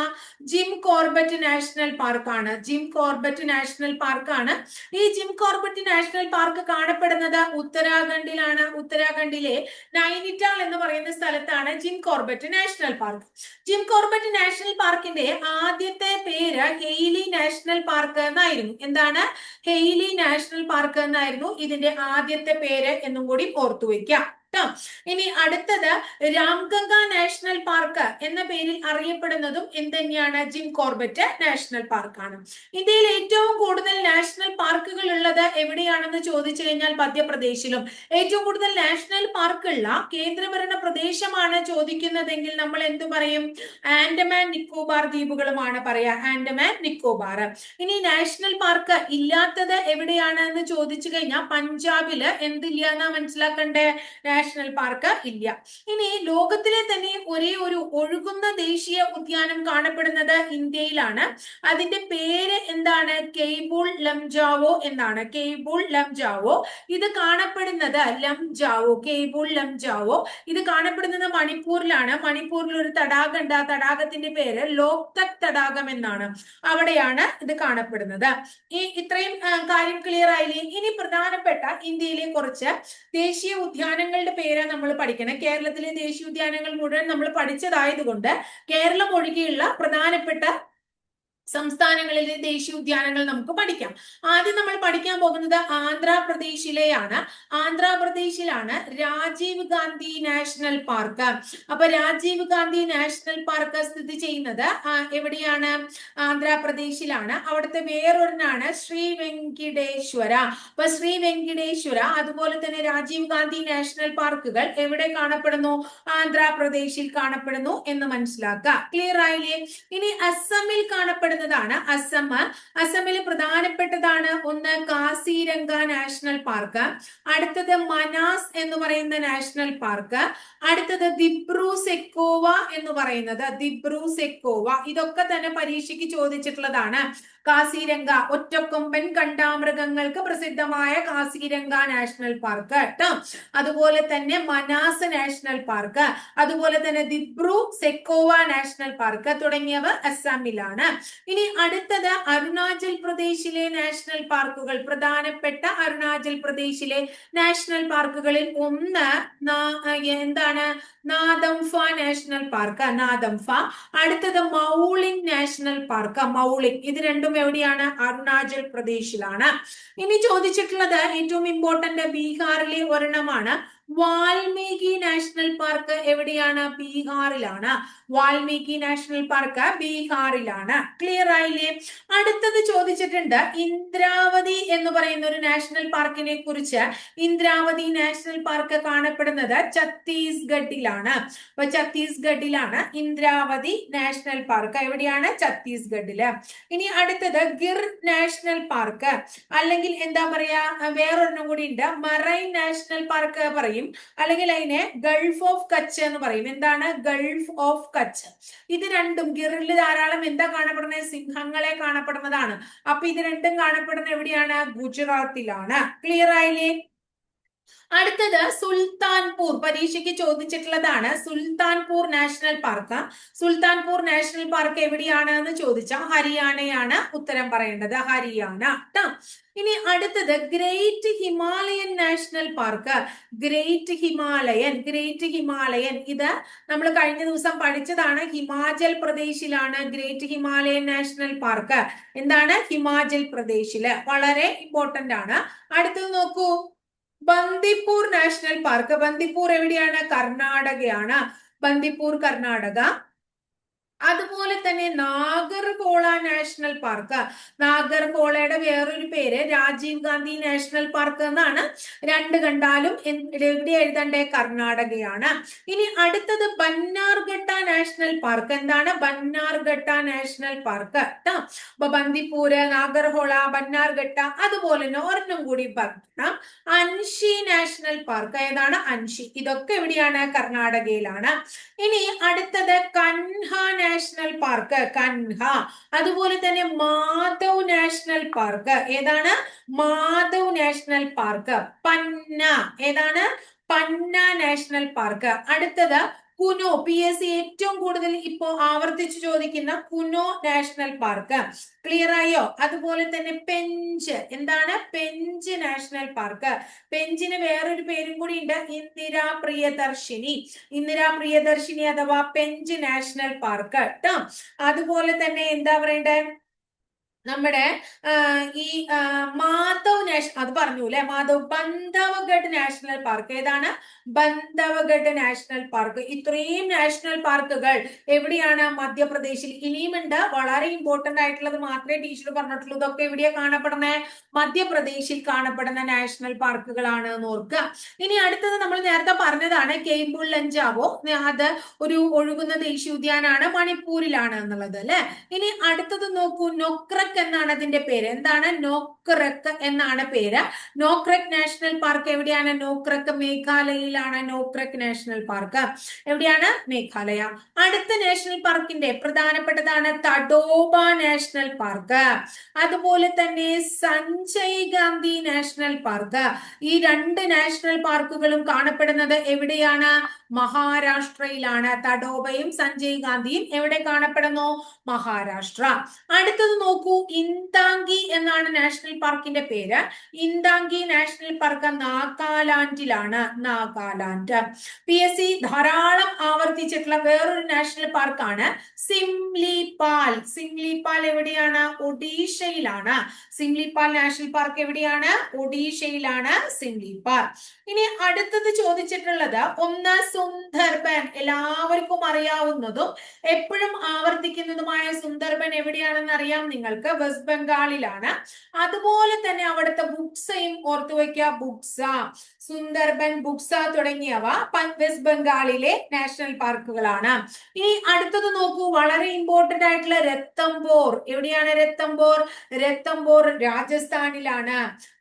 ജിം കോർബറ്റ് നാഷണൽ പാർക്കാണ്. ജിം കോർബറ്റ് നാഷണൽ പാർക്കാണ്. ഈ ജിം കോർബറ്റ് നാഷണൽ പാർക്ക് കാണപ്പെടുന്നത് ഉത്തരാഖണ്ഡിലാണ്. ഉത്തരാഖണ്ഡിലെ നൈനിറ്റാൾ എന്ന് പറയുന്ന സ്ഥലത്താണ് Jim Corbett national park. Jim Corbett national പാർക്കിന്റെ ആദ്യത്തെ പേര് ഹെയ്ലി നാഷണൽ പാർക്ക് എന്നായിരുന്നു. എന്താണ്? ഹെയ്ലി നാഷണൽ പാർക്ക് എന്നായിരുന്നു ഇതിന്റെ ആദ്യത്തെ പേര് എന്നും കൂടി ഓർത്തു വയ്ക്കാം. ഇനി അടുത്തത് രാംഗംഗ നാഷണൽ പാർക്ക് എന്ന പേരിൽ അറിയപ്പെടുന്നതും എന്തുതന്നെയാണ്? ജിം കോർബറ്റ് നാഷണൽ പാർക്കാണ്. ഇന്ത്യയിൽ ഏറ്റവും കൂടുതൽ നാഷണൽ പാർക്കുകൾ ഉള്ളത് എവിടെയാണെന്ന് ചോദിച്ചു കഴിഞ്ഞാൽ മധ്യപ്രദേശിലും. ഏറ്റവും കൂടുതൽ നാഷണൽ പാർക്കുള്ള കേന്ദ്രഭരണ പ്രദേശമാണ് ചോദിക്കുന്നതെങ്കിൽ നമ്മൾ എന്തു പറയും? ആൻഡമാൻ നിക്കോബാർ ദ്വീപുകളുമാണ് പറയാ. ആൻഡമാൻ നിക്കോബാർ. ഇനി നാഷണൽ പാർക്ക് ഇല്ലാത്തത് എവിടെയാണ് എന്ന് ചോദിച്ചു കഴിഞ്ഞാൽ പഞ്ചാബില് എന്തില്ല എന്നാ മനസ്സിലാക്കണ്ടേ? നാഷണൽ പാർക്ക് ഇല്ല. ഇനി ലോകത്തിലെ തന്നെ ഒരേ ഒരു ഒഴുകുന്ന ദേശീയ ഉദ്യാനം കാണപ്പെടുന്നത് ഇന്ത്യയിലാണ്. അതിന്റെ പേര് എന്താണ്? കെയ്ബുൾ ലംജാവോ എന്നാണ്. കെയ്ബുൾ ലംജാവോ. ഇത് കാണപ്പെടുന്നത് കെയ്ബുൾ ലംജാവോ. ഇത് കാണപ്പെടുന്നത് മണിപ്പൂരിലാണ്. മണിപ്പൂരിൽ ഒരു തടാകം ഉണ്ട്. ആ തടാകത്തിന്റെ പേര് ലോക്തക് തടാകം എന്നാണ്. അവിടെയാണ് ഇത് കാണപ്പെടുന്നത്. ഇത്രയും കാര്യം ക്ലിയർ ആയില്ലേ? ഇനി പ്രധാനപ്പെട്ട ഇന്ത്യയിലെ കുറച്ച് ദേശീയ ഉദ്യാനങ്ങളുടെ പേര് നമ്മൾ പഠിക്കണം. കേരളത്തിലെ ദേശീയോദ്യാനങ്ങൾ മുഴുവൻ നമ്മൾ പഠിച്ചതായതുകൊണ്ട് കേരളം ഒഴികെയുള്ള പ്രധാനപ്പെട്ട സംസ്ഥാനങ്ങളിലെ ദേശീയോദ്യാനങ്ങൾ നമുക്ക് പഠിക്കാം. ആദ്യം നമ്മൾ പഠിക്കാൻ പോകുന്നത് ആന്ധ്രാപ്രദേശിലെയാണ്. ആന്ധ്രാപ്രദേശിലാണ് രാജീവ് ഗാന്ധി നാഷണൽ പാർക്ക്. അപ്പൊ രാജീവ് ഗാന്ധി നാഷണൽ പാർക്ക് സ്ഥിതി ചെയ്യുന്നത് എവിടെയാണ്? ആന്ധ്രാപ്രദേശിലാണ്. അവിടുത്തെ വേറൊരെണ്ണാണ് ശ്രീ വെങ്കിടേശ്വര. അപ്പൊ ശ്രീ വെങ്കിടേശ്വര അതുപോലെ തന്നെ രാജീവ് ഗാന്ധി നാഷണൽ പാർക്കുകൾ എവിടെ കാണപ്പെടുന്നു? ആന്ധ്രാപ്രദേശിൽ കാണപ്പെടുന്നു എന്ന് മനസ്സിലാക്കുക. ക്ലിയർ ആയില്ലേ? ഇനി അസമിൽ കാണപ്പെടുന്നതാണ് അസം. അസമിൽ പ്രധാനപ്പെട്ടതാണ് ഒന്ന് കാസിരംഗ നാഷണൽ പാർക്ക്, അടുത്തത് മനാസ് എന്ന് പറയുന്ന നാഷണൽ പാർക്ക്, അടുത്തത് ദിബ്രു സെക്കോവ എന്ന് പറയുന്നത് ദിബ്രു സെക്കോവ. ഇതൊക്കെ തന്നെ പരീക്ഷയ്ക്ക് ചോദിച്ചിട്ടുള്ളതാണ്. കാസിരംഗ ഒറ്റക്കൊമ്പൻ കണ്ടാമൃഗങ്ങൾക്ക് പ്രസിദ്ധമായ കാസിരംഗ നാഷണൽ പാർക്ക് കേട്ടോ. അതുപോലെ തന്നെ മനാസ് നാഷണൽ പാർക്ക്, അതുപോലെ തന്നെ ദിബ്രു സെക്കോവ നാഷണൽ പാർക്ക് തുടങ്ങിയവ അസാമിലാണ്. ഇനി അടുത്തത് അരുണാചൽ പ്രദേശിലെ നാഷണൽ പാർക്കുകൾ. പ്രധാനപ്പെട്ട അരുണാചൽ പ്രദേശിലെ നാഷണൽ പാർക്കുകളിൽ ഒന്ന് എന്താണ്? നാദംഫ നാഷണൽ പാർക്ക്, നാദംഫ. അടുത്തത് മൗലിംഗ് നാഷണൽ പാർക്ക്, മൗലിംഗ്. ഇത് രണ്ടും എവിടെയാണ്? അരുണാചൽ പ്രദേശിലാണ്. ഇനി ചോദിച്ചിട്ടുള്ളത് ഏറ്റവും ഇമ്പോർട്ടന്റ് ബീഹാറിലെ ഒരെണ്ണമാണ് വാൽമീകി നാഷണൽ പാർക്ക്. എവിടെയാണ്? ബീഹാറിലാണ്. വാൽമീകി നാഷണൽ പാർക്ക് ബീഹാറിലാണ്. ക്ലിയർ ആയില്ലേ? അടുത്തത് ചോദിച്ചിട്ടുണ്ട് ഇന്ദ്രാവതി എന്ന് പറയുന്ന ഒരു നാഷണൽ പാർക്കിനെ കുറിച്ച്. ഇന്ദ്രാവതി നാഷണൽ പാർക്ക് കാണപ്പെടുന്നത് ഛത്തീസ്ഗഡിലാണ്. അപ്പൊ ഛത്തീസ്ഗഡിലാണ് ഇന്ദ്രാവതി നാഷണൽ പാർക്ക്. എവിടെയാണ്? ഛത്തീസ്ഗഡില്. ഇനി അടുത്തത് ഗിർ നാഷണൽ പാർക്ക്, അല്ലെങ്കിൽ എന്താ പറയാ, വേറൊരെണ്ണം കൂടി ഉണ്ട്, മറൈൻ നാഷണൽ പാർക്ക് പറയും, അല്ലെങ്കിൽ അതിനെ ഗൾഫ് ഓഫ് കച്ച് എന്ന് പറയും. എന്താണ്? Gulf of Kutch. ഇത് രണ്ടും ഗിറിൽ ധാരാളം എന്താ കാണപ്പെടുന്നത്? സിംഹങ്ങളെ കാണപ്പെടുന്നതാണ്. അപ്പൊ ഇത് രണ്ടും കാണപ്പെടുന്നത് എവിടെയാണ്? ഗുജറാത്തിലാണ്. ക്ലിയർ ആയില്ലേ? അടുത്തത് സുൽത്താൻപൂർ, പരീക്ഷയ്ക്ക് ചോദിച്ചിട്ടുള്ളതാണ് Sultanpur National Park. Sultanpur National Park എവിടെയാണ് എന്ന് ചോദിച്ചാൽ ഹരിയാനയാണ് ഉത്തരം പറയേണ്ടത്, ഹരിയാന ട്ടോ. ഇനി അടുത്തത് great Himalayan National Park. Great Himalayan, great Himalayan ഇത് നമ്മൾ കഴിഞ്ഞ ദിവസം പഠിച്ചതാണ്. ഹിമാചൽ പ്രദേശിലാണ് ഗ്രേറ്റ് ഹിമാലയൻ നാഷണൽ പാർക്ക്. എന്താണ്? ഹിമാചൽ പ്രദേശില്. വളരെ ഇമ്പോർട്ടന്റ് ആണ്. അടുത്തത് നോക്കൂ, ബന്ദിപ്പൂർ നാഷണൽ പാർക്ക്. ബന്ദിപ്പൂർ എവിടെയാണ്? കർണാടകയാണ്. ബന്ദിപ്പൂർ കർണാടക. അതുപോലെ തന്നെ നാഗർഹോള നാഷണൽ പാർക്ക്. നാഗർഹോളയുടെ വേറൊരു പേര് രാജീവ് ഗാന്ധി നാഷണൽ പാർക്ക് എന്നാണ്. രണ്ട് കണ്ടാലും എവിടെ എഴുതണ്ടേ? കർണാടകയാണ്. ഇനി അടുത്തത് ബന്നാർഘട്ട നാഷണൽ പാർക്ക്. എന്താണ്? ബന്നാർഘട്ട നാഷണൽ പാർക്ക് ട്ടോ. അപ്പൊ ബന്ദിപ്പൂര്, നാഗർഹോള, ബന്നാർഘട്ട. അതുപോലെ തന്നെ ഒരെണ്ണം കൂടി പറഞ്ഞു, അൻഷി നാഷണൽ പാർക്ക്. ഏതാണ്? അൻഷി. ഇതൊക്കെ എവിടെയാണ്? കർണാടകയിലാണ്. ഇനി അടുത്തത് കൻഹ നാഷണൽ പാർക്ക്, കൻഹ. അതുപോലെ തന്നെ മാധവ് നാഷണൽ പാർക്ക്. ഏതാണ്? Madhav National Park. പന്ന. ഏതാണ്? Panna National Park. അടുത്തത് കുനോ, PSC ഏറ്റവും കൂടുതൽ ഇപ്പോ ആവർത്തിച്ചു ചോദിക്കുന്ന കുനോ നാഷണൽ പാർക്ക്. ക്ലിയർ ആയോ? അതുപോലെ തന്നെ പെഞ്ച്. എന്താണ്? Pench national park. പെഞ്ചിന് വേറൊരു പേരും കൂടി ഉണ്ട്, ഇന്ദിരാ പ്രിയദർശിനി. ഇന്ദിരാ പ്രിയദർശിനി അഥവാ പെഞ്ച് നാഷണൽ പാർക്ക് ട്ടോ. അതുപോലെ തന്നെ എന്താ പറയണ്ടേ, നമ്മുടെ ഈ മാധവ് നാഷണൽ, അത് പറഞ്ഞു അല്ലെ, മാധവ്. ബന്ധവഗഡ് national Park. ഏതാണ്? ബന്ധവഗഡ് നാഷണൽ പാർക്ക്. ഇത്രയും നാഷണൽ പാർക്കുകൾ എവിടെയാണ്? മധ്യപ്രദേശിൽ. ഇനിയുമുണ്ട്, വളരെ ഇമ്പോർട്ടന്റ് ആയിട്ടുള്ളത് മാത്രമേ ടീച്ചർ പറഞ്ഞിട്ടുള്ളൂ. ഇതൊക്കെ എവിടെയാ കാണപ്പെടുന്നത്? മധ്യപ്രദേശിൽ കാണപ്പെടുന്ന നാഷണൽ പാർക്കുകളാണ് എന്ന് ഓർക്കുക. ഇനി അടുത്തത് നമ്മൾ നേരത്തെ പറഞ്ഞതാണ് കെയ്ബുൾ ലഞ്ചാവോ. അത് ഒരു ഒഴുകുന്ന ദേശീയോദ്യാനാണ്, മണിപ്പൂരിലാണ് എന്നുള്ളത് അല്ലെ. ഇനി അടുത്തത് നോക്കൂ, നൊക്രക് എന്നാണ് അതിന്റെ പേര്. എന്താണ്? നോക്രക് എന്നാണ് പേര്. നോക്രക് നാഷണൽ പാർക്ക് എവിടെയാണ്? നോക്രക് മേഘാലയയിലാണ്. നോക്രക് നാഷണൽ പാർക്ക് എവിടെയാണ്? മേഘാലയ. അടുത്ത നാഷണൽ പാർക്കിന്റെ പ്രധാനപ്പെട്ടതാണ് തഡോബ നാഷണൽ പാർക്ക്. അതുപോലെ തന്നെ സഞ്ജയ് ഗാന്ധി നാഷണൽ പാർക്ക്. ഈ രണ്ട് നാഷണൽ പാർക്കുകളും കാണപ്പെടുന്നത് എവിടെയാണ്? മഹാരാഷ്ട്രയിലാണ്. തഡോബയും സഞ്ജയ് ഗാന്ധിയും എവിടെ കാണപ്പെടുന്നു? മഹാരാഷ്ട്ര. അടുത്തത് നോക്കൂ, ഇന്താങ്കി എന്നാണ് നാഷണൽ പാർക്കിന്റെ പേര്. ഇന്താങ്കി നാഷണൽ പാർക്ക് നാഗാലാൻഡിലാണ്. നാഗാലാൻഡ്. PSC ധാരാളം ആവർത്തിച്ചിട്ടുള്ള വേറൊരു നാഷണൽ പാർക്കാണ് സിംലിപാൽ. സിംലിപാൽ എവിടെയാണ്? ഒഡീഷയിലാണ്. സിംലിപാൽ നാഷണൽ പാർക്ക് എവിടെയാണ്? ഒഡീഷയിലാണ് സിംലിപാൽ. ഇനി അടുത്തത് ചോദിച്ചിട്ടുള്ളത് ഒന്ന് സുന്ദർബൻ. എല്ലാവർക്കും അറിയാവുന്നതും എപ്പോഴും ആവർത്തിക്കുന്നതുമായ സുന്ദർബൻ എവിടെയാണെന്ന് അറിയാം നിങ്ങൾക്ക്. വെസ്റ്റ് ബംഗാളിലാണ്. അതുപോലെ തന്നെ അവിടുത്തെ ബുക്സയും ഓർത്തു വയ്ക്കുക. ബുക്സ, സുന്ദർബൻ, ബുക്സ തുടങ്ങിയവ വെസ്റ്റ് ബംഗാളിലെ നാഷണൽ പാർക്കുകളാണ്. ഇനി അടുത്തത് നോക്കൂ, വളരെ ഇമ്പോർട്ടന്റ് ആയിട്ടുള്ള രത്തംബോർ. എവിടെയാണ് രത്തംബോർ? രത്തംബോർ രാജസ്ഥാനിലാണ്.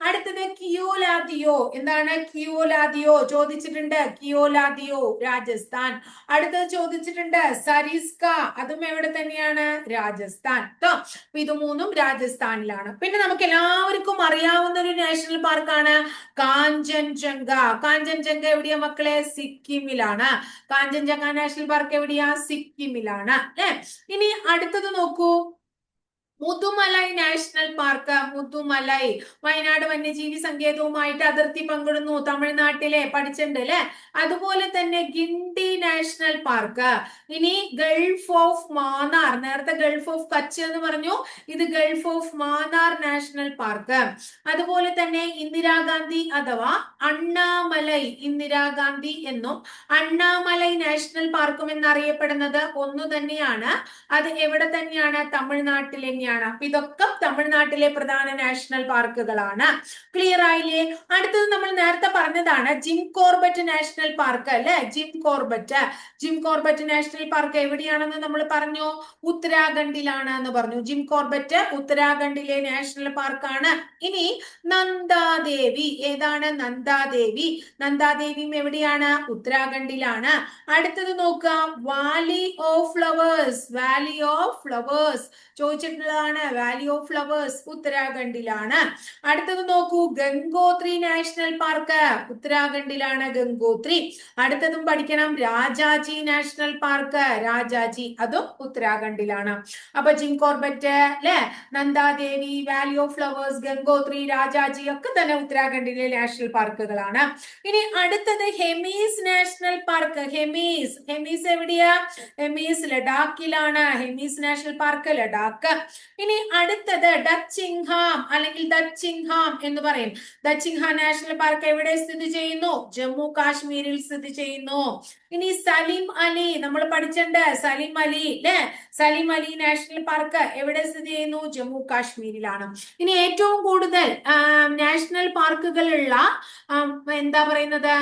അടുത്തത് കിയോലാദിയോ. എന്താണ് കിയോലാദിയോ? ചോദിച്ചിട്ടുണ്ട്. കിയോലാദിയോ രാജസ്ഥാൻ. അടുത്തത് ചോദിച്ചിട്ടുണ്ട് സരിസ്ക. അതും എവിടെ തന്നെയാണ്? രാജസ്ഥാൻ ട്ടോ. അപ്പൊ ഇത് മൂന്നും രാജസ്ഥാനിലാണ്. പിന്നെ നമുക്ക് എല്ലാവർക്കും അറിയാവുന്ന ഒരു നാഷണൽ പാർക്കാണ് കാഞ്ചൻജംഗ. കാഞ്ചൻജംഗ എവിടെയാ മക്കളെ? സിക്കിമിലാണ്. കാഞ്ചൻജംഗ നാഷണൽ പാർക്ക് എവിടെയാ? സിക്കിമിലാണ്. ഇനി അടുത്തത് നോക്കൂ, മുതുമലൈ നാഷണൽ പാർക്ക്. മുതുമലൈ വയനാട് വന്യജീവി സങ്കേതവുമായിട്ട് അതിർത്തി പങ്കിടുന്നു. തമിഴ്നാട്ടിലെ പഠിച്ചിട്ടുണ്ട് അല്ലെ. അതുപോലെ തന്നെ ഗിണ്ടി നാഷണൽ പാർക്ക്. ഇനി ഗൾഫ് ഓഫ് മാന്നാർ. നേരത്തെ ഗൾഫ് ഓഫ് കച്ച് എന്ന് പറഞ്ഞു, ഇത് Gulf of Mannar national park. അതുപോലെ തന്നെ ഇന്ദിരാഗാന്ധി അഥവാ അണ്ണാമലൈ. ഇന്ദിരാഗാന്ധി എന്നും അണ്ണാമലൈ നാഷണൽ പാർക്കും എന്നറിയപ്പെടുന്നത് ഒന്നു തന്നെയാണ്. അത് എവിടെ തന്നെയാണ്? തമിഴ്നാട്ടിൽ തന്നെയാണ്. അപ്പൊ ഇതൊക്കെ തമിഴ്നാട്ടിലെ പ്രധാന നാഷണൽ പാർക്കുകളാണ്. ക്ലിയർ ആയില്ലേ? അടുത്തത് നമ്മൾ നേരത്തെ പറഞ്ഞതാണ് ജിം കോർബറ്റ് നാഷണൽ പാർക്ക് അല്ലെ. Jim Corbett. Jim Corbett national park എവിടെയാണെന്ന് നമ്മൾ പറഞ്ഞു? ഉത്തരാഖണ്ഡിലാണ് എന്ന് പറഞ്ഞു. ജിം കോർബറ്റ് ഉത്തരാഖണ്ഡിലെ നാഷണൽ പാർക്കാണ്. ഇനി നന്ദാദേവി. ഏതാണ്? നന്ദാദേവി. നന്ദാദേവിയും എവിടെയാണ്? ഉത്തരാഖണ്ഡിലാണ്. അടുത്തത് നോക്കുക, valley of flowers. Valley of flowers ചോദിച്ചിട്ടുള്ളതാണ്. വാലി ഓഫ് ഫ്ലവേഴ്സ് ഉത്തരാഖണ്ഡിലാണ്. അടുത്തത് നോക്കൂ, ഗംഗോത്രി നാഷണൽ പാർക്ക്. ഉത്തരാഖണ്ഡിലാണ് ഗംഗോത്രി. അടുത്തതും പഠിക്കണം, രാജാജി നാഷണൽ പാർക്ക്. രാജാജി, അതും ഉത്തരാഖണ്ഡിലാണ്. അപ്പൊ ജിം കോർബറ്റ് അല്ലെ, Nanda Devi, valley of flowers, Gangotri, Rajaji ഒക്കെ തന്നെ ഉത്തരാഖണ്ഡിലെ നാഷണൽ പാർക്കുകളാണ്. ഇനി അടുത്തത് ഹെമീസ് നാഷണൽ പാർക്ക്. ഹെമീസ്. ഹെമീസ് എവിടെയാ? ഹെമീസ് ലഡാക്കിലാണ്. Hemis national park Ladakh. ഇനി അടുത്തത് ഡച്ചിങ്ഹാം അല്ലെങ്കിൽ ദച്ചിങ്ഹാം എന്ന് പറയും. ദച്ചിങ്ഹാം നാഷണൽ പാർക്ക് എവിടെ സ്ഥിതി ചെയ്യുന്നു? ജമ്മു കാശ്മീരിൽ സ്ഥിതി ചെയ്യുന്നു. ഇനി സലിം അലി നമ്മൾ പഠിച്ചിട്ടുണ്ട്. സലിം അലി അല്ലെ. സലിം അലി നാഷണൽ പാർക്ക് എവിടെ സ്ഥിതി ചെയ്യുന്നു? ജമ്മു കാശ്മീരിലാണ്. ഇനി ഏറ്റവും കൂടുതൽ നാഷണൽ പാർക്കുകളുള്ള എന്താ പറയുന്നത്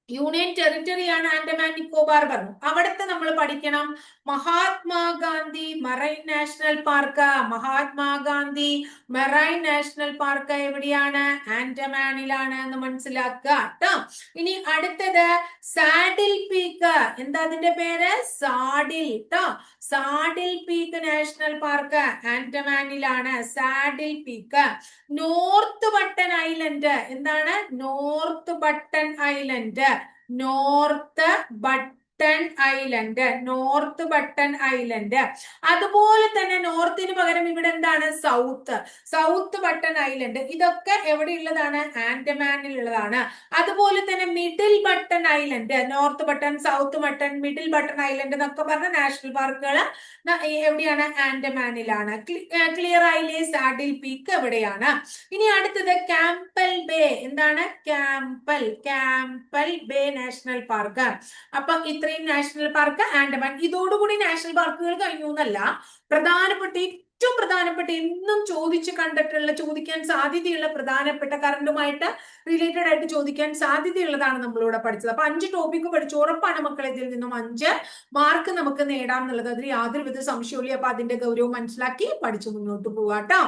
യൂണിയൻ ടെറിട്ടറിയാണ് ആൻഡമാൻ നിക്കോബാർ പറഞ്ഞു. അവിടുത്തെ നമ്മൾ പഠിക്കണം Mahatma Gandhi marine national park. Mahatma Gandhi marine national Park എവിടെയാണ്? ആൻഡമാനിലാണ് എന്ന് മനസ്സിലാക്കുക ട്ടോ. ഇനി അടുത്തത് സാഡിൽ പീക്ക്. എന്താ അതിന്റെ പേര്? സാഡിൽ ട്ടോ. സാഡിൽ പീക്ക് നാഷണൽ പാർക്ക് ആൻഡമാനിലാണ്. Saddle Peak. North Button Island. എന്താണ്? North Button Island. North Button Island. North Button Island. അതുപോലെ തന്നെ നോർത്തിന് പകരം ഇവിടെ എന്താണ്? സൗത്ത്. South Button Island. ഇതൊക്കെ എവിടെയുള്ളതാണ്? ആൻഡമാനിലുള്ളതാണ്. അതുപോലെ തന്നെ Middle Button Island. North Button, South Button, Middle Button Island എന്നൊക്കെ പറഞ്ഞ നാഷണൽ പാർക്കുകൾ എവിടെയാണ്? ആൻഡമാനിലാണ്. ക്ലിയർ ആയില്ലേ? സാഡിൽ പീക്ക് എവിടെയാണ്? ഇനി അടുത്തത് ക്യാമ്പൽ ബേ. എന്താണ്? Campbell Bay national park. അപ്പൊ ഇത്രയും നാഷണൽ പാർക്ക് ആൻഡമാൻ. ഇതോടുകൂടി നാഷണൽ പാർക്കുകൾ കഴിഞ്ഞു എന്നല്ല. പ്രധാനപ്പെട്ട ഏറ്റവും പ്രധാനപ്പെട്ട എന്നും ചോദിക്കാൻ സാധ്യതയുള്ള പ്രധാനപ്പെട്ട കറണ്ടുമായിട്ട് റിലേറ്റഡ് ആയിട്ട് ചോദിക്കാൻ സാധ്യതയുള്ളതാണ് നമ്മളിവിടെ പഠിച്ചത്. അപ്പൊ 5 ടോപ്പിക്ക് പഠിച്ചു. ഉറപ്പാണ് മക്കളെ ഇതിൽ നിന്നും 5 മാർക്ക് നമുക്ക് നേടാം എന്നുള്ളത്. അതിൽ യാതൊരുവിധ സംശയമില്ല. അപ്പൊ അതിന്റെ ഗൗരവം മനസ്സിലാക്കി പഠിച്ചു മുന്നോട്ട് പോവാട്ടോ.